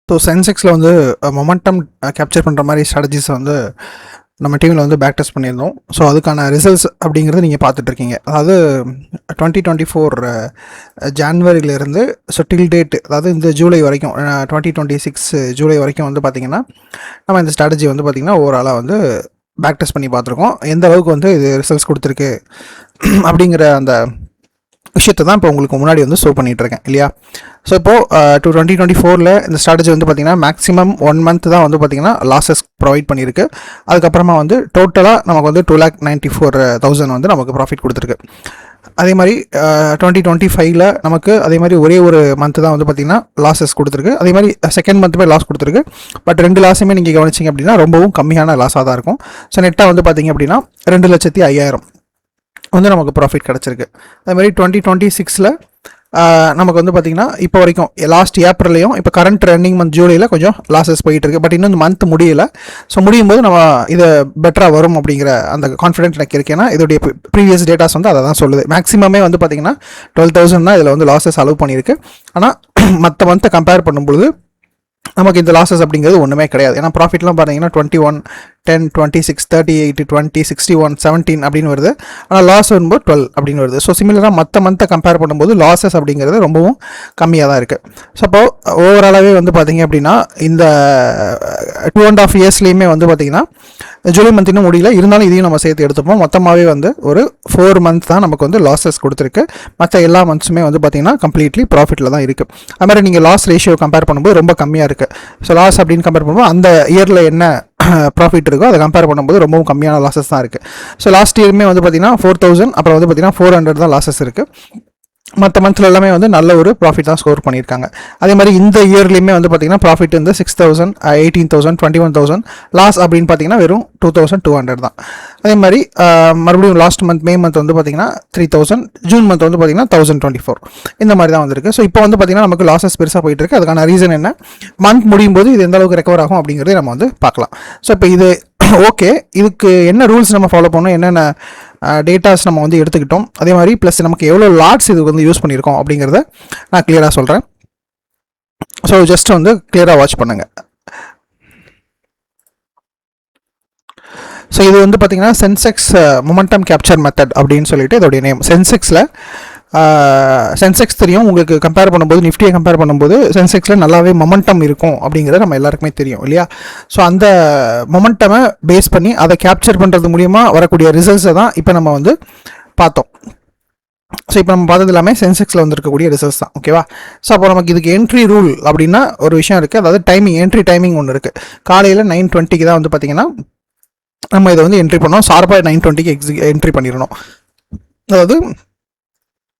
So சென்செக்ஸில் வந்து momentum capture பண்ணுற மாதிரி ஸ்ட்ராட்டஜிஸை வந்து நம்ம டீமில் வந்து பேக் டெஸ்ட் பண்ணியிருந்தோம். ஸோ அதுக்கான ரிசல்ட்ஸ் அப்படிங்கிறது நீங்கள் பார்த்துட்ருக்கீங்க. அதாவது 2024 ஜான்வரியிலேருந்து ஸோ டில் டேட், அதாவது இந்த ஜூலை வரைக்கும் 2026 ஜூலை வரைக்கும் வந்து பார்த்திங்கன்னா நம்ம இந்த ஸ்ட்ராட்டஜி வந்து பார்த்திங்கன்னா ஓவராலாக வந்து பேக் டெஸ்ட் பண்ணி பார்த்துருக்கோம். எந்த அளவுக்கு வந்து இது ரிசல்ட்ஸ் கொடுத்துருக்கு அப்படிங்கிற அந்த விஷயத்தை தான் இப்போ உங்களுக்கு முன்னாடி வந்து ஷோ பண்ணிகிட்ருக்கேன் இல்லையா. ஸோ இப்போது 2024 இந்த ஸ்ட்ராட்டஜி வந்து பார்த்திங்கன்னா மேக்ஸிமம் 1 month தான் வந்து பார்த்திங்கன்னா லாஸஸ் ப்ரொவைட் பண்ணியிருக்கு. அதுக்கப்புறமா வந்து டோட்டலாக நமக்கு வந்து 2,94,000 வந்து நமக்கு ப்ராஃபிட் கொடுத்துருக்கு. அதே மாதிரி 2025 நமக்கு அதே மாதிரி ஒரே ஒரு மந்த்து தான் வந்து பார்த்திங்கன்னா லாஸஸ் கொடுத்துருக்கு. அதே மாதிரி செகண்ட் மந்த்துமே லாஸ் கொடுத்துருக்கு. பட் 2 லாஸுமே நீங்கள் கவனிச்சிங்க அப்படின்னா ரொம்பவும் கம்மியான லாஸாக தான் இருக்கும். ஸோ நெட்டாக வந்து பார்த்திங்க அப்படின்னா 2,05,000 வந்து நமக்கு ப்ராஃபிட் கிடச்சிருக்கு. அதேமாதிரி 2026 நமக்கு வந்து பார்த்திங்கன்னா இப்போ வரைக்கும் லாஸ்ட் ஏப்ரல்லையும் இப்போ கரண்ட் ரன்னிங் மந்த் ஜூலையில் கொஞ்சம் லாஸஸ் போயிட்டுருக்கு. பட் இன்னும் இந்த மந்த் முடியலை. ஸோ முடியும் போது நம்ம இதை பெட்டராக வரும் அப்படிங்கிற அந்த கான்ஃபிடென்ட் எனக்கு இருக்குது. ஏன்னா இதோடைய ப்ரீவியஸ் டேட்டாஸ் வந்து அதை தான் சொல்லுது. மேக்ஸிமமே வந்து பார்த்திங்கன்னா 12,000 தான் இதில் வந்து லாஸஸ் அலோவ் பண்ணியிருக்கு. ஆனால் மற்ற மந்த்தை கம்பேர் பண்ணும்பொழுது நமக்கு இந்த லாஸஸ் அப்படிங்கிறது ஒன்றுமே கிடையாது. ஏன்னா ப்ராஃபிட்லாம் பார்த்தீங்கன்னா 21, 10, 26, 38, 20, 61, 17 அப்படின்னு வருது. ஆனால் லாஸ் வரும்போது 12 அப்படின்னு வருது. ஸோ சிமிலராக மற்ற மந்த்தை கம்பேர் பண்ணும்போது லாஸஸ் அப்படிங்கிறது ரொம்பவும் கம்மியாக தான் இருக்குது. ஸோ அப்போ ஓவராலாகவே வந்து பார்த்திங்க அப்படின்னா இந்த 2.5 இயர்ஸ்லேயுமே வந்து பார்த்திங்கன்னா ஜூலை மந்த் இன்னும் முடியல, இருந்தாலும் இதையும் நம்ம சேர்த்து எடுத்துப்போம். மொத்தமாகவே வந்து ஒரு 4 month தான் நமக்கு வந்து லாஸஸ் கொடுத்துருக்கு. மற்ற எல்லா மந்த்ஸுமே வந்து பார்த்திங்கன்னா கம்ப்ளீட்லி ப்ராஃபிட்டில் தான் இருக்குது. அது மாதிரி நீங்கள் லாஸ் ரேஷியோ கம்பேர் பண்ணும்போது ரொம்ப கம்மியாக இருக்குது. ஸோ லாஸ் அப்படின்னு கம்பேர் பண்ணும்போது அந்த இயரில் என்ன ப்ராஃபிட் இருக்கோ அதை கம்பேர் பண்ணும்போது ரொம்பவும் கம்மியான லாஸஸ் தான் இருக்குது. ஸோ லாஸ்ட் இயருமே வந்து பார்த்திங்கன்னா 4,000, அப்புறம் வந்து பார்த்திங்கன்னா 400 தான் லாஸஸ் இருக்குது. மற்ற மந்த்ல எல்லாமே வந்து நல்ல ஒரு ப்ராஃபிட் தான் ஸ்கோர் பண்ணியிருக்காங்க. அதே மாதிரி இந்த இயர்லேயுமே வந்து பார்த்திங்கன்னா ப்ராஃபிட் வந்து 6,000, 18,000, 21,000. லாஸ் அப்படின்னு பார்த்தீங்கன்னா வெறும் 2,200 தான். அதே மாதிரி மறுபடியும் லாஸ்ட் மந்த் மே மந்த் வந்து பார்த்திங்கன்னா 3,000, ஜூன் மந்த் வந்து பார்த்திங்கன்னா 1,024 இந்த மாதிரி தான் வந்திருக்கு. ஸோ இப்போ வந்து பார்த்திங்கன்னா நமக்கு லாஸஸ் பெருசாக போயிட்டு இருக்கு. அதுக்கான ரீசன் என்ன, மந்த் முடியும் போது இது எந்த அளவுக்கு ரெக்கவர் ஆகும் அப்படிங்கிறத நம்ம வந்து பார்க்கலாம். ஸோ இப்போ இது ஓகே, இதுக்கு என்ன ரூல்ஸ் நம்ம ஃபாலோ பண்ணணும், என்னென்ன டேட்டாஸ் நம்ம வந்து எடுத்துக்கிட்டோம், அதே மாதிரி ப்ளஸ் நமக்கு எவ்வளோ லாட்ஸ் இதுக்கு வந்து யூஸ் பண்ணியிருக்கோம் அப்படிங்கிறத நான் கிளியராக சொல்கிறேன். ஸோ ஜஸ்ட் வந்து கிளியராக வாட்ச் பண்ணுங்கள். ஸோ இது வந்து பார்த்திங்கன்னா சென்செக்ஸ் மொமெண்டம் கேப்சர் மெத்தட் அப்படின்னு சொல்லிட்டு இதோடைய நேம். சென்செக்ஸ் தெரியும் உங்களுக்கு, கம்பேர் பண்ணும்போது நிஃப்டியை கம்பேர் பண்ணும்போது சென்செக்ஸில் நல்லாவே மொமெண்டம் இருக்கும் அப்படிங்கிறது நம்ம எல்லாருக்குமே தெரியும் இல்லையா. ஸோ அந்த மொமெண்டமை பேஸ் பண்ணி அதை கேப்சர் பண்ணுறது மூலியமாக வரக்கூடிய ரிசல்ட்ஸை தான் இப்போ நம்ம வந்து பார்த்தோம். ஸோ இப்போ நம்ம பார்த்தது எல்லாமே சென்செக்ஸில் வந்துருக்கக்கூடிய ரிசல்ட்ஸ் தான். ஓகேவா. ஸோ அப்போ நமக்கு இதுக்கு என்ட்ரி ரூல் அப்படின்னா ஒரு விஷயம் இருக்குது. அதாவது டைமிங், என்ட்ரி டைமிங் ஒன்று இருக்குது. காலையில் 9:20 தான் வந்து பார்த்திங்கன்னா நம்ம இதை வந்து என்ட்ரி பண்ணோம். ஷார்ப்பாக 9:20 என்ட்ரி பண்ணிடணும். அதாவது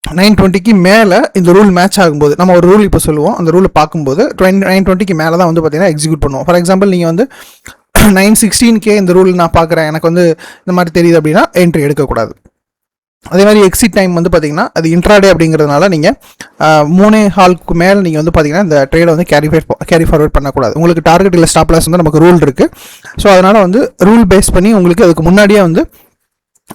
9:20 மேலே இந்த ரூல் மேட்ச் ஆகும்போது நம்ம ஒரு ரூல் இப்போ சொல்லுவோம், அந்த ரூலை பார்க்கும்போது 9:20 மேலே தான் வந்து பார்த்திங்கன்னா எக்ஸிக்யூட் பண்ணுவோம். ஃபார் எக்ஸாம்பிள் நீங்கள் வந்து 9:16 இந்த ரூல் நான் பார்க்குறேன், எனக்கு வந்து இந்த மாதிரி தெரியுது அப்படின்னா என்ட்ரி எடுக்கக்கூடாது. அதே மாதிரி எக்ஸிட் டைம் வந்து பார்த்திங்கன்னா அது இன்ட்ராடே அப்படிங்கிறதுனால நீங்கள் 3:15 மேலே நீங்கள் வந்து பார்த்திங்கன்னா இந்த ட்ரேடை வந்து கேரி ஃபார்வர்ட் பண்ணக்கூடாது. உங்களுக்கு டார்கெட் இல்லை ஸ்டாப் லாஸ் வந்து நமக்கு ரூல் இருக்குது. ஸோ அதனால் வந்து ரூல் பேஸ் பண்ணி உங்களுக்கு அதுக்கு முன்னாடியே வந்து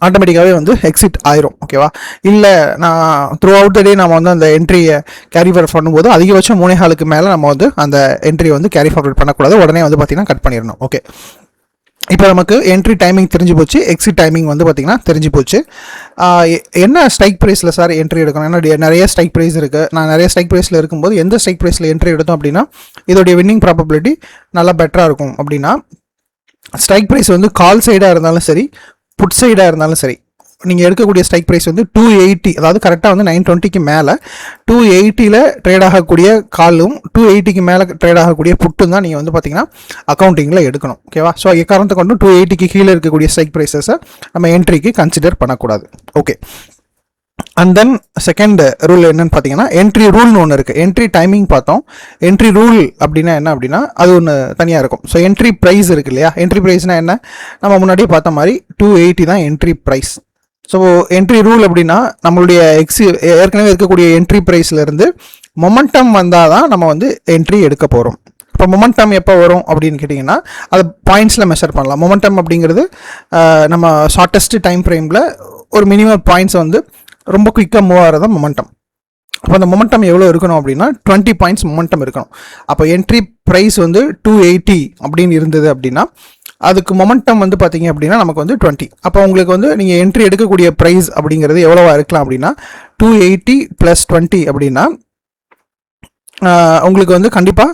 ஆட்டோமேட்டிக்காகவே வந்து எக்ஸிட் ஆயிரும். ஓகேவா. இல்லை நான் த்ரூ அவுட் த டே நம்ம வந்து அந்த என்ட்ரியை கேரி ஃபார்வர்ட் பண்ணும்போது அதிகபட்சம் 3:15 மேலே நம்ம வந்து அந்த என்ட்ரியை வந்து கேரி ஃபார்வர்ட் பண்ணக்கூடாது. உடனே வந்து பார்த்திங்கன்னா கட் பண்ணிடணும். ஓகே, இப்போ நமக்கு என்ட்ரி டைமிங் தெரிஞ்சு போச்சு, எக்ஸிட் டைமிங் வந்து பார்த்திங்கன்னா தெரிஞ்சு போச்சு. என்ன ஸ்ட்ரைக் ப்ரைஸில் சார் என்ட்ரி எடுக்கணும், ஏன்னா நிறைய ஸ்ட்ரைக் ப்ரைஸ் இருக்குது. நான் நிறைய ஸ்ட்ரைக் ப்ரைஸில் இருக்கும்போது எந்த ஸ்ட்ரைக் ப்ரைஸில் என்ட்ரி எடுத்தோம் அப்படின்னா இதோடைய வின்னிங் ப்ராபபிலிட்டி நல்லா பெட்டராக இருக்கும் அப்படின்னா, ஸ்ட்ரைக் ப்ரைஸ் வந்து கால் சைடாக இருந்தாலும் சரி, புட் சைடாக இருந்தாலும் சரி, நீங்கள் எடுக்கக்கூடிய ஸ்ட்ரைக் ப்ரைஸ் வந்து 280, அதாவது கரெக்டாக வந்து 9:20 மேலே 280 ட்ரேட் ஆகக்கூடிய காலும் 280 மேலே ட்ரேட் ஆகக்கூடிய புட்டும் தான் நீங்கள் வந்து பார்த்தீங்கன்னா அக்கௌண்டிங்கில் எடுக்கணும். ஓகேவா. ஸோ எக்காரணத்தை கொண்டு 280 கீழே இருக்கக்கூடிய ஸ்ட்ரைக் ப்ரைஸஸை நம்ம என்ட்ரிக்கு கன்சிடர் பண்ணக்கூடாது. Okay. And then second rule என்னன்னு பார்த்தீங்கன்னா என்ட்ரி ரூல்னு ஒன்று இருக்குது. என்ட்ரி டைமிங் பார்த்தோம். என்ட்ரி ரூல் அப்படின்னா என்ன அப்படின்னா அது ஒன்று தனியாக இருக்கும். ஸோ என்ட்ரி ப்ரைஸ் இருக்குது இல்லையா, என்ட்ரி ப்ரைஸ்னால் என்ன, நம்ம முன்னாடியே பார்த்த மாதிரி 280 தான் entry price. So entry rule அப்படின்னா நம்மளுடைய ஏற்கனவே இருக்கக்கூடிய என்ட்ரி ப்ரைஸ்லேருந்து மொமெண்டம் வந்தால் தான் நம்ம வந்து என்ட்ரி எடுக்க போகிறோம். இப்போ மொமெண்டம் எப்போ வரும் அப்படின்னு கேட்டிங்கன்னா அதை பாயிண்ட்ஸில் மெஷர் பண்ணலாம். மொமெண்டம் அப்படிங்கிறது நம்ம ஷார்ட்டஸ்ட் டைம் ஃப்ரேமில் ஒரு மினிமம் பாயிண்ட்ஸ் வந்து ரொம்ப குயிக்காக மூவ் ஆகிறது மொமெண்டம். அப்போ அந்த மொமெண்டம் எவ்வளோ இருக்கணும் அப்படின்னா 20 பாயிண்ட்ஸ் மொமெண்டம் இருக்கணும். அப்போ என்ட்ரி ப்ரைஸ் வந்து 280 அப்படின்னு இருந்தது அப்படின்னா அதுக்கு மொமெண்டம் வந்து பார்த்தீங்க அப்படின்னா நமக்கு வந்து 20. அப்போ உங்களுக்கு வந்து நீங்கள் என்ட்ரி எடுக்கக்கூடிய ப்ரைஸ் அப்படிங்கிறது எவ்வளோவா இருக்கலாம் அப்படின்னா 280 + 20 அப்படின்னா உங்களுக்கு வந்து கண்டிப்பாக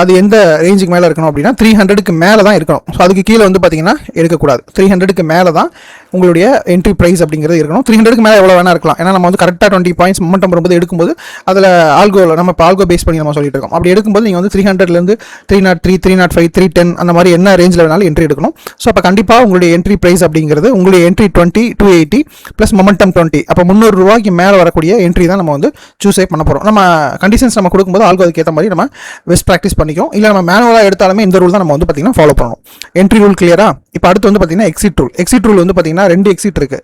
அது எந்த ரேஞ்சுக்கு மேலே இருக்கணும் அப்படின்னா 300க்கு மேலே தான் இருக்கணும். ஸோ அதுக்கு கீழே வந்து பார்த்தீங்கன்னா எடுக்கக்கூடாது. 300க்கு மேலே தான் உங்களுடைய என்ட்ரி ப்ரைஸ் அப்படிங்கிறது இருக்கணும். 300க்கு மேலே எவ்வளோ வேணா இருக்கலாம். ஏன்னா நம்ம வந்து கரெக்டாக 20 பாயிண்ட்ஸ் மொமெண்டம் வரும்போது எடுக்கும்போது அதில் நம்ம இப்போ ஆல்கோ பேஸ் பண்ணி நம்ம சொல்லிட்டு இருக்கோம். அப்படி எடுக்கும்போது நீங்கள் வந்து 300லேருந்து 303, 305, 310 அந்த மாதிரி என்ன ரேஞ்சில் வேணாலும் என்ட்ரி எடுக்கணும். ஸோ அப்போ கண்டிப்பாக உங்களுடைய என்ட்ரி ப்ரைஸ் அப்படிங்கிறது உங்களுடைய என்ட்ரி 20, 280 ப்ளஸ் மொமெண்டம் 20. அப்போ 300 ரூபாய்க்கு மேலே வரக்கூடிய என்ட்ரி தான் நம்ம வந்து சூஸே பண்ண போகிறோம். நம்ம கண்டிஷன்ஸ் நம்ம கொடுக்கும்போது ஆல்கோ அதுக்கு ஏற்ற மாதிரி நம்ம பெஸ்ட் ப்ராக்டிஸ் பண்ணிக்கும். இல்லை நம்ம மேனுவலாக எடுத்தாலுமே இந்த ரூல் தான் நம்ம வந்து பார்த்தீங்கன்னா ஃபாலோ பண்ணணும். என்ட்ரி ரூல் கிளியரா? இப்போ அடுத்து வந்து பார்த்தீங்கன்னா எக்ஸிட் ரூல். எக்ஸிட் ரூல் வந்து பார்த்தீங்கன்னா 2 எக்ஸிட் இருக்குது.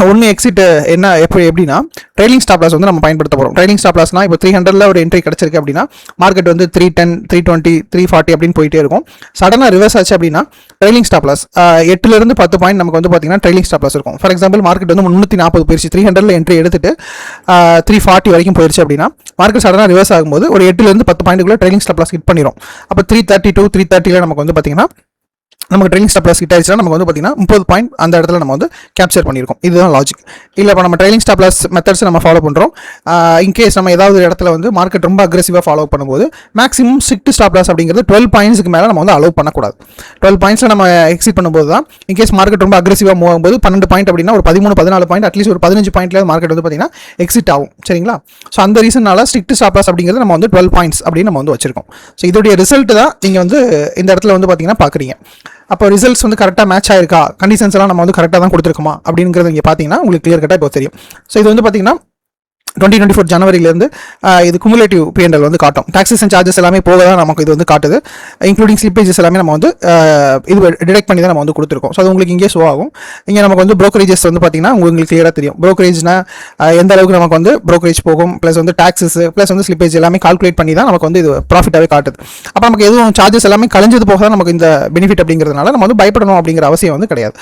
ஒன்று எக்ஸிட் என்ன எப்படின்னா ட்ரைலிங் ஸ்டாப் லாஸ் வந்து நம்ம பயன்படுத்த போகிறோம். ட்ரைலிங் ஸ்டாப் லாஸ்னா இப்போ 300ல் ஒரு என்ட்ரி கிடச்சிருக்கு அப்படின்னா மார்க்கெட் வந்து 310, 320, 340 அப்படின்னு போயிட்டே இருக்கும். சடனாக ரிவர்ஸ் ஆச்சு அப்படின்னா ட்ரைலிங் ஸ்டாப் லாஸ் 8லேருந்து 10 பாயிண்ட் நமக்கு வந்து பார்த்தீங்கன்னா ட்ரைலிங் ஸ்டாப் லாஸ் இருக்கும். ஃபார் எக்ஸாம்பிள் மார்க்கெட் வந்து 340 போயிடுச்சு, 300ல் என்ட்ரி எடுத்துட்டு 340 வரைக்கும் போயிடுச்சு அப்படின்னா மார்க்கெட் சடனாக ரிவர்ஸ் ஆகும்போது ஒரு 8லேருந்து 10 பாயிண்ட்டுக்குள்ள ட்ரைலிங் ஸ்டாப் லாஸ் ஹிட் பண்ணிடும். அப்போ 332, 330ல் நமக்கு வந்து பார்த்தீங்கன்னா நமக்கு ட்ரைலிங் ஸ்டாப் லாஸ் ஹிட் ஆயிடுச்சுன்னா நமக்கு வந்து பார்த்தீங்கன்னா 30 பாயிண்ட் அந்த இடத்துல நம்ம வந்து கேப்சர் பண்ணியிருக்கோம். இதுதான் லாஜிக். இல்லை இப்போ நம்ம ட்ரைலிங் ஸ்டாப் லாஸ் மெத்தட்ஸ் நம்ம ஃபாலோ பண்ணுறோம். இன்கேஸ் நம்ம ஏதாவது இடத்துல வந்து மார்க்கெட் ரொம்ப அக்ரெசிவாக ஃபாலோ பண்ணும்போது மேக்ஸிமம் ஸ்ட்ரிக்ட் ஸ்டாப் லாஸ் அப்படிங்கிறது 12 பாயிண்ட்ஸ்க்கு மேலே நம்ம வந்து அலோவ் பண்ணக்கூடாது. 12 பாயிண்ட்ஸில் நம்ம எக்ஸிட் பண்ணும்போது தான் இன்கேஸ் மார்க்கெட் ரொம்ப அக்ரெசிவாக மூவ் ஆகும்போது 12 பாயிண்ட் அப்படின்னா ஒரு 13, 14 பாயிண்ட் அட்லீஸ்ட் ஒரு 15 பாயிண்ட்ல மார்க்கெட் வந்து பார்த்தீங்கன்னா எக்ஸிட் ஆகும். சரிங்களா? ஸோ அந்த ரீசனால ஸ்ட்ரிக்ட் ஸ்டாப் லாஸ் அப்படிங்கிறது நம்ம வந்து 12 பாயிண்ட்ஸ் அப்படின்னு நம்ம வந்து வச்சிருக்கோம். ஸோ இதோடைய ரிசல்ட் தான் நீங்கள் வந்து இந்த இடத்துல வந்து பார்த்தீங்கன்னா பார்க்குறீங்க. அப்போ ரிசல்ட்ஸ் வந்து கரெக்டாக மேட்ச் ஆயிருக்கா, கண்டிஷன்ஸ் எல்லாம் நம்ம வந்து கரெக்டாக தான் கொடுத்துருக்கோமா அப்படிங்கிறது இங்கே பார்த்தீங்கன்னா உங்களுக்கு கிளியர் கட்டாக இப்போ தெரியும். ஸோ இது வந்து பார்த்தீங்கன்னா 2024 ஜனவரியிலேருந்து இது குமுலேட்டிவ் P&L வந்து காட்டும். டாக்ஸஸ் அண்ட் சார்ஜஸ் எல்லாமே போக தான் நமக்கு இது வந்து காட்டுது. இன்க்ளூடிங் ஸ்லிப்பேஜஸ் எல்லாமே நம்ம வந்து இது டிடெக்ட் பண்ணி தான் நம்ம வந்து கொடுத்துருக்கோம். ஸோ அது உங்களுக்கு இங்கே ஷோ ஆகும். இங்கே நமக்கு வந்து ப்ரோக்கரேஜஸ் வந்து பார்த்தீங்கன்னா உங்களுக்கு கிளியராக தெரியும். ப்ரோக்கரேஜ்னா எந்த அளவுக்கு நமக்கு வந்து ப்ரோக்கரேஜ் போகும், ப்ளஸ் வந்து டாக்ஸஸ் ப்ளஸ் வந்து ஸ்லிப்பேஜ் எல்லாமே கால்குலேட் பண்ணி தான் நமக்கு வந்து இது ப்ராஃபிட்டாகவே காட்டுது. அப்போ நமக்கு எதுவும் சார்ஜஸ் எல்லாமே கழிஞ்சது போக தான் நமக்கு இந்த பெனிஃபிட் அப்படிங்கிறதுனால நம்ம வந்து பயப்படணும் அப்படிங்கிற அவசியம் வந்து கிடையாது.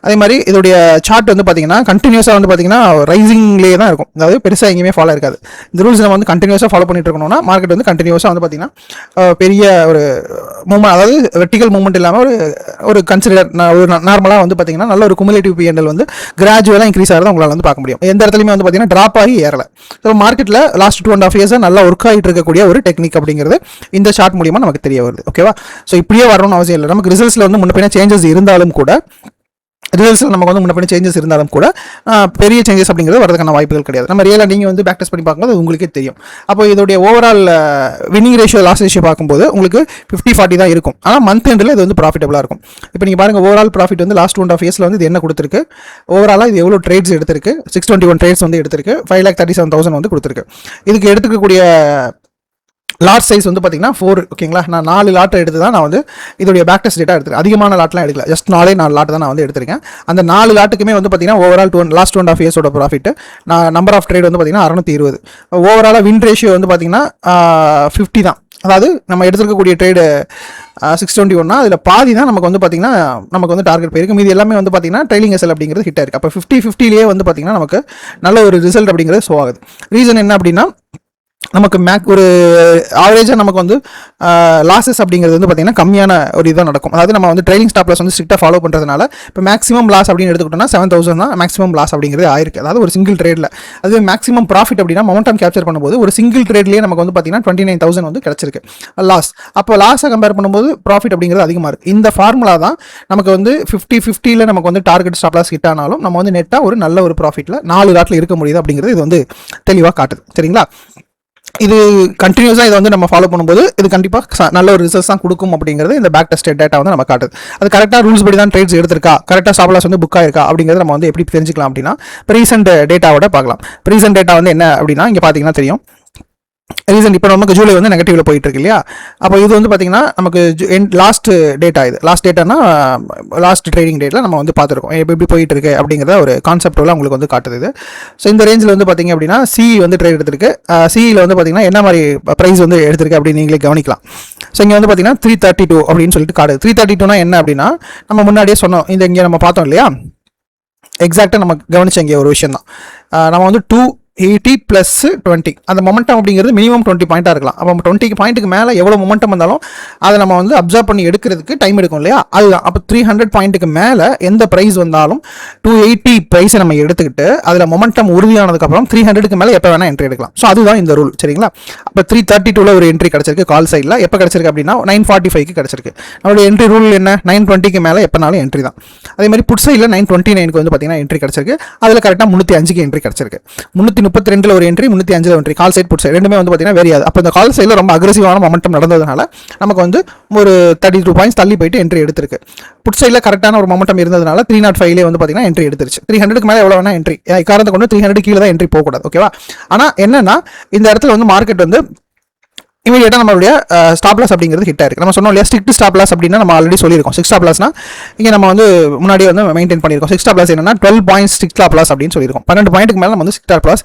அதே மாதிரி இதோடைய சார்ட் வந்து பார்த்தீங்கன்னா கண்டினியூஸாக வந்து பார்த்தீங்கன்னா ரைசிங்லேயே தான் இருக்கும். அதாவது பெருசாக எங்கேயுமே ஃபாலோ இருக்காது. இந்த ரூல்ஸ் நம்ம வந்து கண்டினியூஸாக ஃபாலோ பண்ணிட்டு இருக்கணும்னா மார்க்கெட் வந்து கண்டினியூஸாக வந்து பார்த்தீங்கன்னா பெரிய ஒரு மூவ்மெண்ட், அதாவது வெர்டிகல் மூவ்மெண்ட் இல்லாமல் ஒரு கன்சிடர் ஒரு நார்மலாக வந்து பார்த்தீங்கன்னா நல்ல ஒரு குமுலேட்டிவ் P&L வந்து கிராஜுவலாக இன்க்ரீஸ் ஆகிறத உங்களால் வந்து பார்க்க முடியும். எந்த இடத்துலையுமே வந்து பார்த்தீங்கன்னா ட்ராப் ஆகி ஏறல. ஸோ மார்க்கெட்டில் லாஸ்ட் 2.5 இயர்ஸாக நல்லா ஒர்க் ஆகிட்டு இருக்கக்கூடிய ஒரு டெக்னிக் அப்படிங்கிறது இந்த சார்ட் மூலியமாக நமக்கு தெரிய வருது. ஓகேவா? ஸோ இப்படியே வரணும்னு அவசியம் இல்லை. நமக்கு ரிசல்ட்ஸில் வந்து முன்ன சேஞ்சஸ் இருந்தாலும் கூட ரிசல்ட்ஸில் நமக்கு வந்து முன்னப்படி சேஞ்சஸ் இருந்தாலும் கூட பெரிய சேஞ்சஸ் அப்படிங்கிறது வரதுக்கான வாய்ப்புகள் கிடையாது. நம்ம ரியலாக நீங்கள் வந்து பேக் டெஸ்ட் பண்ணி பார்க்கும்போது உங்களுக்கே தெரியும். அப்போ இதோடைய overall winning ratio loss ratio பார்க்கும்போது உங்களுக்கு 50-40 தான் இருக்கும். ஆனால் மந்த் எண்டில் இது வந்து ப்ராஃபிட்டபுளாக இருக்கும். இப்போ நீங்கள் பாருங்கள், ஓவரால் ப்ராஃபிட் வந்து லாஸ்ட் 2.5 இயர்ஸில் வந்து இது என்ன கொடுத்துருக்கு, ஓவராலாக இது எவ்வளோ ட்ரேட்ஸ் எடுத்திருக்கு, 621 ட்ரேட்ஸ் வந்து எடுத்திருக்கு, 5,37,000 வந்து கொடுத்துருக்கு. இதுக்கு எடுத்துக்கக்கூடிய லாட் சைஸ் வந்து பார்த்தீங்கன்னா 4. ஓகேங்களா? நான் 4 லாட்டை எடுத்து தான் நான் வந்து இதோடைய பேக் டெஸ்ட் டேட்டா எடுத்துருக்கேன். அதிகமான லாட்லாம் எடுக்கல, ஜஸ்ட் 4 லாட் தான் நான் வந்து எடுத்திருக்கேன். அந்த 4 லாட்டுக்குமே வந்து பார்த்தீங்கன்னா ஓவரால் லாஸ்ட் 2.5 இயர்ஸோட ப்ராஃபிட் நம்பர் ஆஃப் ட்ரேட் வந்து பார்த்தீங்கன்னா 620. ஓவராலாக வின் ரேஷியோ வந்து பார்த்தீங்கன்னா 50 தான். அதாவது நம்ம எடுத்துருக்கக்கூடிய ட்ரேடு 621 அதில் பாதி தான் நமக்கு வந்து பார்த்தீங்கன்னா நமக்கு வந்து டார்கெட் போயிருக்கு. மீதி எல்லாமே வந்து பார்த்தீங்கன்னா ட்ரைலிங் எஸ்எல் அப்படிங்கிறது ஹிட் ஆயிருக்கு. அப்போ 50-50லேயே வந்து பார்த்தீங்கன்னா நமக்கு நல்ல ஒரு ரிசல்ட் அப்படிங்கிறது ஷோ ஆகுது. ரீசன் என்ன அப்படின்னா நமக்கு ஒரு ஆவரேஜாக நமக்கு வந்து லாஸஸ் அப்படிங்கிறது வந்து பார்த்தீங்கன்னா கம்மியான ஒரு இதாக நடக்கும். அதாவது நம்ம வந்து ட்ரைலிங் ஸ்டாப் லாஸ் வந்து ஸ்ட்ரிக்டாக ஃபாலோ பண்ணுறதுனால இப்போ மேக்ஸிமம் லாஸ் அப்படின்னு எடுத்துக்கிட்டோம்னா 7,000 தான் மேக்ஸிமம் லாஸ் அப்படிங்கிறது ஆயிருக்கு. அதாவது ஒரு சிங்கிள் ட்ரேடில். அது மேக்ஸிமம் ப்ராஃபிட் அப்படின்னா மொமெண்டம் கேப்சர் பண்ணும்போது ஒரு சிங்கிள் ட்ரேட்லேயே நமக்கு வந்து பார்த்தீங்கன்னா 29,000 வந்து கிடச்சிருக்கு லாஸ். அப்போ லாஸை கம்பேர் பண்ணும்போது ப்ராஃபிட் அப்படிங்கிறது அதிகமாக இருக்குது. இந்த ஃபார்முலா தான் நமக்கு வந்து 50-50ல் நமக்கு வந்து டார்கெட் ஸ்டாப் லாஸ் ஹிட் ஆனாலும் நம்ம வந்து நெட்டாக ஒரு நல்ல ஒரு ப்ராஃபிட்டில் 4 லாட்டில் இருக்க முடியுது அப்படிங்கிறது இது வந்து தெளிவாக காட்டுது. சரிங்களா? இது கண்டினியூஸாக இதை வந்து நம்ம ஃபாலோ பண்ணும்போது இது கண்டிப்பாக நல்ல ஒரு ரிசல்ட்ஸ் தான் கொடுக்கும் அப்படிங்கிறது இந்த பேக் டெஸ்டட் டேட்டா வந்து நம்ம காட்டுது. அது கரெக்டாக ரூல்ஸ் படி தான் ட்ரேட்ஸ் எடுத்திருக்கா, கரெக்டாக ஸ்டாப் லாஸ் வந்து புக் ஆயிருக்கா அப்படிங்கிறது நம்ம வந்து எப்படி தெரிஞ்சுக்கலாம் அப்படின்னா ரீசெண்ட் டேட்டாவோட பார்க்கலாம். ரீசெண்ட் டேட்டா வந்து என்ன அப்படின்னா இங்கே பார்த்தீங்கன்னா தெரியும். ரீசன் இப்போ நமக்கு ஜூலை வந்து நெகட்டிவ்ல போயிட்டு இருக்கு இல்லையா? அப்போ இது வந்து பார்த்தீங்கன்னா நமக்கு லாஸ்ட் டேட்டா, இது லாஸ்ட் டேட்டானா லாஸ்ட் ட்ரேடிங் டேட்டில் நம்ம வந்து பார்த்துருக்கோம் எப்படி போயிட்டு இருக்கு அப்படிங்கிறத ஒரு கான்செப்டோட உங்களுக்கு வந்து காட்டுது இது. ஸோ இந்த ரேஞ்சில் வந்து பார்த்தீங்க அப்படின்னா சிஇ வந்து ட்ரேட் எடுத்திருக்கு. சிஇயில் வந்து பார்த்தீங்கன்னா என்ன மாதிரி ப்ரைஸ் வந்து எடுத்திருக்கு அப்படின்னு நீங்களே கவனிக்கலாம். ஸோ இங்கே வந்து பார்த்தீங்கன்னா 332 அப்படின்னு சொல்லிட்டு காட்டுது. 332னா என்ன அப்படின்னா நம்ம முன்னாடியே சொன்னோம், இங்கே நம்ம பார்த்தோம் இல்லையா? எக்ஸாக்டாக நம்ம கவனிச்ச இங்கே ஒரு விஷயம் தான். நம்ம வந்து 80 + 20 அந்த மொமெண்டம் அப்படிங்கிறது மினிமம் 20 பாயிண்டாக இருக்கலாம். அப்போ 20 பாயிண்ட்டுக்கு மேலே எவ்வளோ மொமெண்டம் வந்தாலும் அதை நம்ம வந்து அப்சர்வ் பண்ணி எடுக்கிறதுக்கு டைம் எடுக்கும் இல்லையா, அதுதான். அப்போ 300 பாயிண்ட்டுக்கு மேலே எந்த ப்ரைஸ் வந்தாலும் 280 ப்ரைஸை நம்ம எடுத்துக்கிட்டு அதில் மொமெண்டம் உறுதியானதுக்கப்புறம் 300க்கு மேலே எப்போ வேணால் என்ட்ரி எடுக்கலாம். ஸோ அதுதான் இந்த ரூல், சரிங்களா. அப்போ 332 ஒரு என்ட்ரி கிடச்சிருக்கு கால் சைடில். எப்போ கிடச்சிருக்கு அப்படின்னா 945க்கு கிடச்சிருக்கு. நம்மளுடைய என்ட்ரி ரூல் என்ன, 920க்கு மேலே எப்போனாலும் என்ட்ரி தான். அதே மாதிரி புட் சைடில் 929க்கு வந்து பார்த்தீங்கன்னா என்ட்ரி கிடச்சிருக்கு. அதில் கரெக்டாக 305க்கு என்ட்ரி கிடச்சிருக்கு. 332 ஒரு என்ட்ரி, 305 என்ட்ரி, கால் சைட் புட் சைட் ரெண்டுமே வந்து பார்த்தீங்கன்னா வேரியாது. அப்போ இந்த கால் சைடில் ரொம்ப அக்ரெசிவான மொமெண்டம் நடந்ததுனால நமக்கு வந்து ஒரு 32 பாயிண்ட்ஸ் தள்ளி போயிட்டு என்ட்ரி எடுத்திருக்கு. புட் சைடில் கரெக்டான ஒரு மொமெண்டம் இருந்ததுனால 305 வந்து பார்த்தீங்கன்னா என்ட்ரி எடுத்துருச்சு. 300க்கு மேலே எவ்வளோ வேணா என்ட்ரி, காரணத்தை கொண்டு 300 கீழே தான் என்ட்ரி போகக்கூடாது, ஓகேவா. ஆனால் என்னன்னா இந்த இடத்துல வந்து மார்க்கெட் வந்து இமீடியட்டாக நம்மளுடைய ஸ்டாப் லாஸ் அப்படிங்கிறது ஹிட் ஆயிருக்கு. நம்ம சொன்னோம் இல்லையா, ஸ்ட்ரிக்ட் ஸ்டாப் லாஸ் அப்படின்னா நம்ம ஆல்ரெடி சொல்லியிருக்கோம். ஸ்ட்ரிக்ட் ஸ்டாப் லாஸ்னா இங்கே நம்ம வந்து முன்னாடி வந்து மெயின்டைன் பண்ணியிருக்கோம். ஸ்ட்ரிக்ட் ஸ்டாப் லாஸ் என்னன்னா 12 பாயிண்ட்ஸ் ஸ்ட்ரிக்ட் ஸ்டாப் லாஸ் அப்படின்னு சொல்லியிருக்கோம். 12 பாயிண்ட்டுக்கு மேலே நம்ம வந்து ஸ்டாப் லாஸ்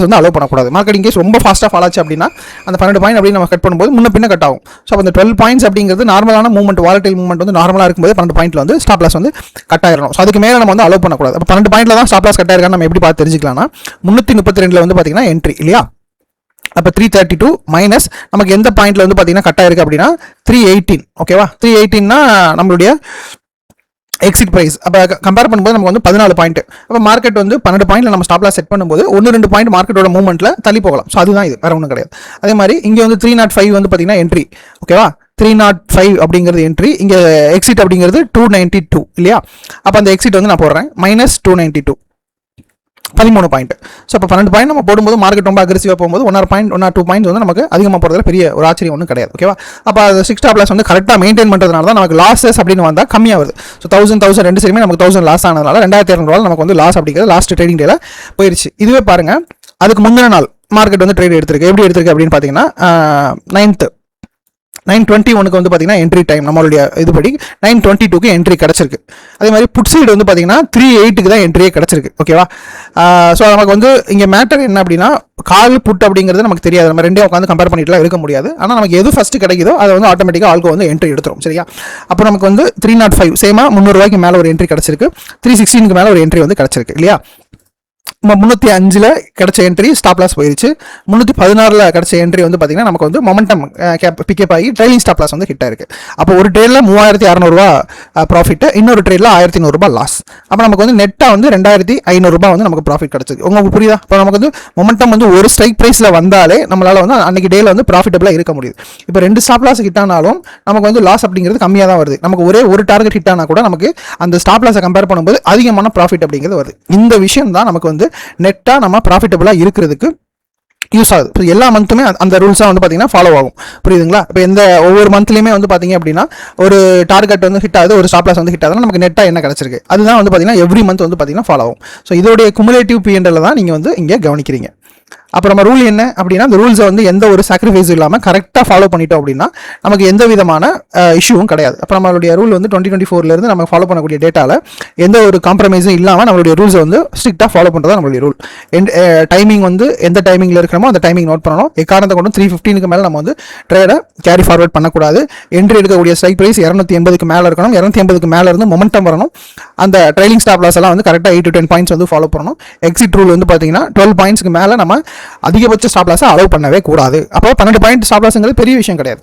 வந்து அலோவ் பண்ணக்கூடாது. மார்க்கெட் இங்கே ரொம்ப ஃபாஸ்ட்டாக ஃபால் ஆச்சு அப்படின்னா அந்த 12 பாயிண்ட் அப்படின்னு நம்ம கட் பண்ணும்போது முன்ன பின்ன கட் ஆகும். ஸோ அந்த 12 பாயிண்ட்ஸ் அப்படிங்கிறது நார்மலான மூவ்மெண்ட், வாலடைல் மூவ்மெண்ட் வந்து நார்மலாக இருக்கும்போது 12 பாயிண்ட்ல வந்து ஸ்டாப் லாஸ் வந்து கட் ஆயிடணும். ஸோ அதுக்கு மேலே நம்ம வந்து அலோவ் பண்ணக்கூடாது. அப்போ 12 பாயிண்ட்ல தான் ஸ்டாப் லாஸ் கட் ஆயிருக்கான்னு நம்ம எப்படி பார்த்து தெரிஞ்சுக்கலாம்னா 332 வந்து பார்த்தீங்கன்னா என்ட்ரி இல்லையா. அப்போ 332 மைனஸ் நமக்கு எந்த பாயிண்ட்ல வந்து பார்த்தீங்கன்னா கட் ஆயிருக்கு அப்படின்னா 318, ஓகேவா. 318னா நம்மளுடைய எக்ஸிட் பிரைஸ். அப்போ கம்பேர் பண்ணும்போது நமக்கு வந்து 14 பாயிண்ட். அப்போ மார்க்கெட் வந்து 12 பாயிண்ட்ல நம்ம ஸ்டாப் லாஸ் செட் பண்ணும்போது 1-2 பாயிண்ட் மார்க்கெட்டோட மூவ்மெண்ட்ல தள்ளி போகலாம். ஸோ அதுதான் இது, வேற ஒன்றும் கிடையாது. அதே மாதிரி இங்கே வந்து 305 வந்து பார்த்தீங்கன்னா என்ட்ரி, ஓகேவா. 305 அப்படிங்கிறது என்ட்ரி, இங்கே எக்ஸிட் அப்படிங்கிறது 292 இல்லையா. அப்போ அந்த எக்ஸிட் வந்து நான் போடுறேன் -292, 13 பாயிண்ட். ஸோ அப்போ 12 பாயிண்ட் நம்ம போடும்போது மார்க்கெட் ரொம்ப அக்ரெசிவாக போகும்போது 1 பாயிண்ட் 1-2 பாயிண்ட் வந்து நமக்கு அதிகமாக போகிறதுல பெரிய ஒரு ஆச்சரியம் ஒன்றும் கிடையாது, ஓகேவா. அப்போ அது ஸ்ட்ரிக்ட் ஸ்டாப் லாஸ் வந்து கரெக்டாக மெயின்டைன் பண்ணுறதுனால தான் நமக்கு லாஸஸ் அப்படின்னு வந்தால் கம்மியாக வருது. ஸோ 1000 ரெண்டு சைடுமே நமக்கு 1000 லாஸ் ஆனதுனால 2200 நமக்கு வந்து லாஸ் அப்படிங்கிறது லாஸ்ட் ட்ரேடிங் டேல போயிருச்சு. இதுவே பாருங்க, அதுக்கு முந்தின நாள் மார்க்கெட் வந்து ட்ரேட் எடுத்திருக்கு. எப்படி எடுத்திருக்கு அப்படின்னு பார்த்தீங்கன்னா 921க்கு வந்து பார்த்தீங்கன்னா என்ட்ரி டைம் நம்மளுடைய இதுபடி 922க்கு என்ட்ரி கிடச்சிருக்கு. அதே மாதிரி புட் சைடு வந்து பார்த்தீங்கன்னா 38க்கு தான் என்ட்ரியே கிடச்சிருக்கு, ஓகேவா. ஸோ நமக்கு வந்து இங்கே மேட்டர் என்ன அப்படின்னா கால் புட் அப்படிங்கிறது நமக்கு தெரியாது. நம்ம ரெண்டே உட்காந்து கம்பேர் பண்ணிட்டுலாம் இருக்க முடியாது. ஆனால் நமக்கு எது ஃபஸ்ட்டு கிடைக்குதோ அதை வந்து ஆட்டோமேட்டிக்காக ஆல்கோ வந்து என்ட்ரி எடுத்துரும், சரியா. அப்போ நமக்கு வந்து 305 சேமா 300 ரூபாய்க்கு மேலே ஒரு என்ட்ரி கிடச்சிருக்கு. 316க்கு மேலே ஒரு என்ட்ரி வந்து கிடச்சிருக்கு இல்லையா. 305ல் கிடைச்ச என்ட்ரி ஸ்டாப் லாஸ் போயிருச்சு. 316ல் கிடைச்ச என்ட்ரி வந்து பார்த்தீங்கன்னா நமக்கு வந்து மொமெண்டம் பிக்கப் ஆகி ட்ரைலிங் ஸ்டாப் லாஸ் வந்து ஹிட் ஆயிருக்கு. அப்போ ஒரு ட்ரேடில் 3600 ரூபா ப்ராஃபிட், இன்னொரு ட்ரேடில் 1100 ரூபா லாஸ். அப்போ நமக்கு வந்து நெட்டாக வந்து 2500 ரூபா வந்து நமக்கு ப்ராஃபிட் கிடச்சிருக்கு. உங்களுக்கு புரியுதா. இப்போ நமக்கு வந்து மொமெண்டம் வந்து ஒரு ஸ்ட்ரைக் ப்ரைஸில் வந்தாலே நம்மளால் வந்து அன்றைக்கி டேயில் வந்து ப்ராஃபிட்டபிளாக இருக்க முடியுது. இப்போ 2 ஸ்டாப் லாஸ் ஹிட் ஆனாலும் நமக்கு வந்து லாஸ் அப்படிங்கிறது கம்மியாக தான் வருது. நமக்கு ஒரே ஒரு டார்கெட் ஹிட் ஆனால் கூட நமக்கு அந்த ஸ்டாப் லாஸை கம்பேர் பண்ணும்போது அதிகமான ப்ராஃபிட் அப்படிங்கிறது வருது. இந்த விஷயம் தான் நமக்கு வந்து நெட்டா நம்ம ப்ராஃபிட்டபிளாக இருக்கிறதுக்கு யூஸ் ஆகுது. இப்போ எல்லா மந்த்துமே அந்த ரூல்ஸாக வந்து பார்த்தீங்கன்னா ஃபாலோ ஆகும், புரியுதுங்களா. இப்போ எந்த ஒவ்வொரு மந்த்லையுமே வந்து பார்த்தீங்க அப்படின்னா ஒரு டார்கெட் வந்து ஹிட் ஆகுது, ஒரு ஸ்டாப் லாஸ் வந்து ஹிட் ஆகுதுன்னா நமக்கு நெட்டாக என்ன கிடச்சிருக்கு அதுதான் வந்து பார்த்தீங்கன்னா எவ்ரி மந்த் வந்து பார்த்தீங்கன்னா ஃபாலோ ஆகும். ஸோ இதோடைய குமுலேட்டிவ் பீரியடில் தான் நீங்கள் வந்து இங்கே கவனிக்கிறீங்க. அப்புறம் நம்ம ரூல் என்ன அப்படின்னா அந்த ரூல்ஸை வந்து எந்த ஒரு சாக்ரிஃபைஸும் இல்லாமல் கரெக்டாக ஃபாலோ பண்ணிட்டோம் அப்படின்னா நமக்கு எந்த விதமான இஷ்யூவும் கிடையாது. அப்போ நம்மளுடைய ரூல் வந்து 2024 நம்ம ஃபாலோ பண்ணக்கூடிய டேட்டாவில் எந்த ஒரு காம்ப்ரமைஸும் இல்லாமல் நம்மளுடைய ரூல்ஸை வந்து ஸ்ட்ரிக்டாக ஃபாலோ பண்ணுறது நம்மளுடைய ரூல். டைமிங் வந்து எந்த டைமிங்கில் இருக்கிறோமோ அந்த டைமிங் நோட் பண்ணணும். எக்காரணத்தை கொண்டு 315க்கு மேலே நம்ம வந்து ட்ரேடை கேரி ஃபார்வர்ட் பண்ணக்கூடாது. என்ட்ரி எடுக்கக்கூடிய ஸ்ட்ரைக் ப்ரைஸ் 280க்கு மேலே இருக்கணும். 280க்கு மேலே இருந்து மொமெண்டம் வரணும். அந்த ட்ரைலிங் ஸ்டாப் லாஸ் எல்லாம் வந்து கரெக்டாக 8 to 10 பாயிண்ட்ஸ் வந்து ஃபாலோ பண்ணணும். எக்ஸிட் ரூல் வந்து பார்த்தீங்கன்னா 12 பாயிண்ட்ஸ்க்கு மேலே நம்ம அதிகபட்ச ஸ்டாப் லாஸை அலோவ் பண்ணவே கூடாது. அப்போ 12 பாயிண்ட் ஸ்டாப் லாஸ்ங்கிறது பெரிய விஷயம் கிடையாது.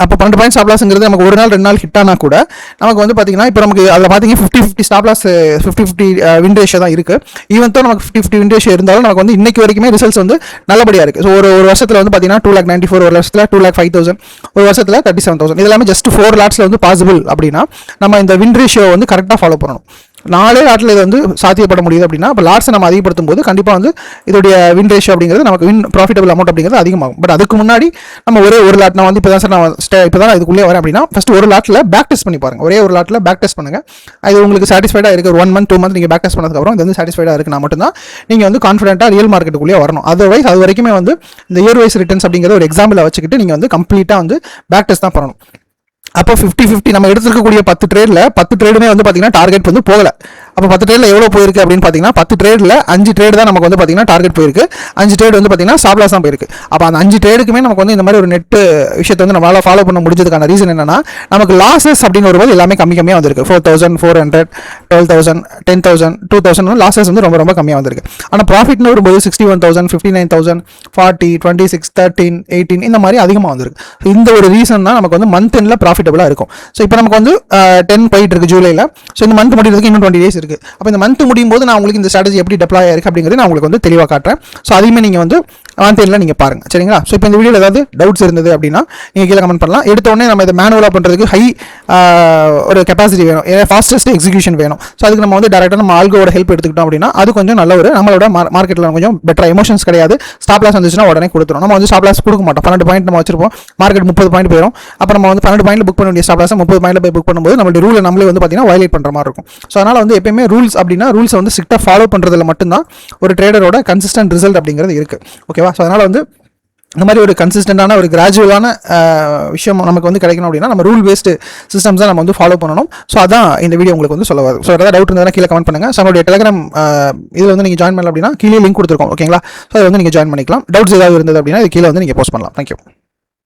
அப்போ 12 பாயிண்ட் ஸ்டாப் லாஸ்ங்கிறது நமக்கு ஒரு நாள் 2 நாள் ஹிட் ஆனால் கூட நமக்கு வந்து பார்த்தீங்கன்னா இப்போ நமக்கு அதில் பார்த்தீங்கன்னா 50-50 ஸ்டாப் லாஸ் 50-50 வின் ரேஷியோ தான் இருக்குது. ஈவன் தான் நமக்கு 50-50 வின் ரேஷியோ இருந்தாலும் நமக்கு வந்து இன்னைக்கு வரைக்குமே ரிசல்ட்ஸ் வந்து நல்லபடியாக இருக்குது. ஸோ ஒரு வருஷத்தில் வந்து பார்த்தீங்கன்னா 2,94,000, ஒரு வருஷத்தில் 2,05,000, ஒரு வருஷத்தில் 37,000. இது எல்லாமே ஜஸ்ட் 4 லாட்ஸில் வந்து பாசிபிள் அப்படின்னா நம்ம இந்த வின் ரேஷியோ வந்து கரெக்டாக ஃபாலோ பண்ணணும். 4 லாட்டில் இது வந்து சாத்தியப்பட முடியுது அப்படின்னா இப்போ லாட்ஸை நம்ம அதிகப்படுத்தும் போது கண்டிப்பாக வந்து இதோடைய வின் ரேஷியோ அப்படிங்கிறது நமக்கு வின் ப்ராஃபிட்டபிள் அமௌண்ட் அப்படிங்கிறது அதிகமாகும். பட் அதுக்கு முன்னாடி நம்ம ஒரே ஒரு லாட் நான் வந்து இப்போ தான் சார் நான் இப்போ தான் இதுக்குள்ளே வரேன் அப்படின்னா ஃபஸ்ட்டு ஒரு லாட்டில் பேக் டெஸ்ட் பண்ணி பாருங்கள். ஒரே ஒரு லாட்டில் பேக் டெஸ்ட் பண்ணுங்கள். அது உங்களுக்கு சாட்டிஸ்ஃபைடாக இருக்குது. 1 month 2 month நீங்கள் பேக் டெஸ்ட் பண்ணதுக்கப்புறம் இது வந்து சாட்டிஸ்ஃபைடாக இருக்குன்னா மட்டும்தான் நீங்கள் வந்து கான்ஃபிடென்ட்டாக ரியல் மார்க்கெட்டுக்குள்ளே வரணும். அதர்வைஸ் அது வரைக்குமே வந்து இந்த இயர் வைஸ் ரிட்டர்ன்ஸ் அப்படிங்கிற ஒரு எக்ஸாம்பிளை வச்சுக்கிட்டு நீங்கள் வந்து கம்ப்ளீட்டாக வந்து பேக் டெஸ்ட் தான் பண்ணணும். அப்போ 50-50 நம்ம எடுத்துருக்கக்கூடிய 10 ட்ரேடில் 10 ட்ரேடுமே வந்து பார்த்தீங்கன்னா டார்கெட் வந்து போகலை. அப்போ 10 ட்ரேடில் எவ்வளோ போயிருக்கு அப்படின்னு பார்த்தீங்கன்னா 10 ட்ரேடில் 5 ட்ரேட் தான் நமக்கு வந்து பார்த்தீங்கன்னா டார்கெட் போயிருக்கு, 5 ட்ரேட் வந்து பார்த்தீங்கன்னா ஸ்டாப் லாஸ் தான் போயிருக்கு. அப்போ அந்த 5 ட்ரேடுக்குமே நமக்கு வந்து இந்த மாதிரி ஒரு நெட் விஷயத்தை வந்து நம்மளால் ஃபாலோ பண்ண முடிஞ்சதுக்கான ரீசன் என்னன்னா, நமக்கு லாசஸ் அப்படின்னு வரும்போது எல்லாமே கம்மியாக வந்திருக்கு. 4,400, 12,000, 10,000, 2,000 லாசஸ் வந்து ரொம்ப ரொம்ப கம்மியாக வந்திருக்கு. ஆனால் ப்ராஃபிட்னு வரும்போது 61,000, 59,000, 40, 26, 13, 18 இந்த மாதிரி அதிகமாக வந்திருக்கு. இந்த ஒரு ரீசன் தான் நமக்கு வந்து மந்த் எண்டில் ப்ராஃபிட்டபுளாக இருக்கும். ஸோ இப்போ நமக்கு வந்து 10 போயிட்டு இருக்கு ஜூலையில். ஸோ இந்த மந்த் முடிக்கிறதுக்கு இன்னும் 20 டேஸ் இருக்குது. அப்போ இந்த மந்த் முடியும் போது நான் உங்களுக்கு இந்த ஸ்ட்ராட்டஜி எப்படி டெப்ளாய் ஆயிருக்கு அப்படிங்கிறது நான் உங்களுக்கு வந்து தெளிவாக காட்டுறேன். ஸோ அதையுமே நீங்கள் வந்து மந்த் எண்டில் நீங்கள் பாருங்கள், சரிங்களா? ஸோ இப்போ இந்த வீடியோவில் ஏதாவது டவுட்ஸ் இருந்தது அப்படின்னா நீங்கள் கீழே கமெண்ட் பண்ணலாம். எடுத்தோடனே நம்ம இதை மேனுவலாக பண்ணுறதுக்கு ஹை ஒரு கெப்பாசிட்டி வேணும், ஃபாஸ்டஸ்ட் எக்ஸிக்யூஷன் வேணும். ஸோ அதுக்கு நம்ம வந்து டேரெக்டாக நம்ம ஆல்கோட ஹெல்ப் எடுத்துக்கிட்டோம் அப்படின்னா அது கொஞ்சம் நல்ல ஒரு நம்மளோட மார்க்கெட்டில் கொஞ்சம் பெட்டர் எமோஷன்ஸ் கிடையாது. ஸ்டாப் லாஸ் வந்துச்சுன்னா உடனே கொடுத்துரும். நம்ம வந்து ஸ்டாப் லாஸ் கொடுக்க மாட்டோம். 12 பாயிண்ட் நம்ம வச்சிருப்போம், மார்க்கெட் 30 பாயிண்ட் போயிடும். அப்போ நம்ம வந்து 12 பாயிண்ட் புக் பண்ண வேண்டிய ஸ்டாப் லாஸ் 30 பாயிண்ட் போய் புக் பண்ணும்போது நம்மளுடைய ரூலை நம்மளே வந்து பார்த்தீங்கன்னா வயலேட் பண்ணுற மாதிரி இருக்கும். ஸோ அதனால் வந்து எப்பயுமே ரூல்ஸ் அப்படின்னா ரூல்ஸை வந்து ஸ்ட்ரிக்டாக ஃபாலோ பண்ணுறதுல மட்டும்தான் ஒரு ட்ரேடரோட கன்சிஸ்டன்ட் ரிசல்ட் அப்படிங்கிறது இருக்குது. ஓகேவா? ஸோ அதனால் வந்து இந்த மாதிரி ஒரு கன்சிஸ்டண்டான ஒரு கிராஜுவலான விஷயம் நமக்கு வந்து கிடைக்கணும் அப்படின்னா நம்ம ரூல் பேஸ்டு சிஸ்டம்ஸ் தான் நம்ம வந்து ஃபாலோ பண்ணணும். ஸோ அதான் இந்த வீடியோ உங்களுக்கு வந்து சொல்ல வரும். ஸோ ஏதாவது டவுட் இருந்தால் கீழே கமெண்ட் பண்ணுங்கள். ஸோ நம்மளுடைய டெலிகிராம் இதில் வந்து நீங்கள் ஜாயின் பண்ணல அப்படின்னா கீழே லிங்க் கொடுத்துருக்கோம், ஓகேங்களா? ஸோ அதை வந்து நீங்கள் ஜாயின் பண்ணிக்கலாம். டவுட்ஸ் ஏதாவது இருந்தது அப்படின்னா இது கீழே வந்து நீங்கள் போஸ்ட் பண்ணலாம். தேங்க்யூ.